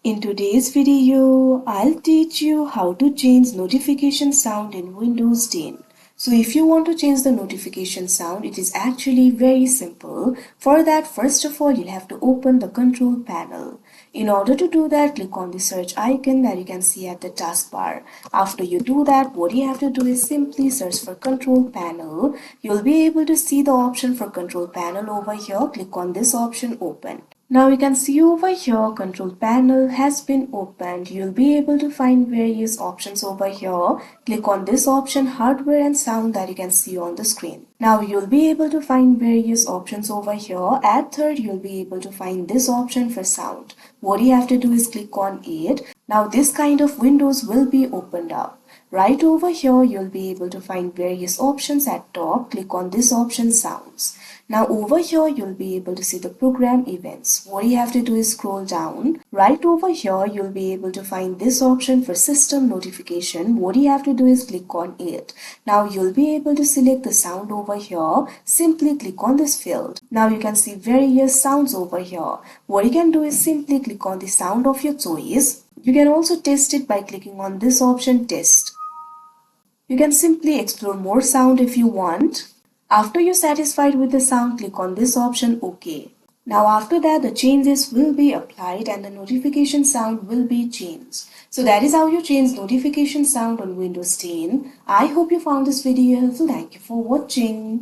In today's video, I'll teach you how to change notification sound in Windows 10. So if you want to change the notification sound, it is actually very simple. For that, first of all, you'll have to open the control panel. In order to do that, click on the search icon that you can see at the taskbar. After you do that, what you have to do is simply search for control panel. You'll be able to see the option for control panel over here. Click on this option, open. Now you can see over here control panel has been opened. You'll be able to find various options over here. Click on this option hardware and sound that you can see on the screen. Now you'll be able to find various options over here. At third you'll be able to find this option for sound. What you have to do is click on it. Now this kind of windows will be opened up. Right over here you'll be able to find various options at top. Click on this option sounds. Now over here you'll be able to see the program events. What you have to do is scroll down. Right over here you'll be able to find this option for system notification. What you have to do is click on it. Now you'll be able to select the sound over here. Simply click on this field. Now you can see various sounds over here. What you can do is simply click on the sound of your choice. You can also test it by clicking on this option test. You can simply explore more sound if you want. After you're satisfied with the sound, click on this option OK. Now after that, the changes will be applied and the notification sound will be changed. So that is how you change notification sound on Windows 10. I hope you found this video helpful. Thank you for watching.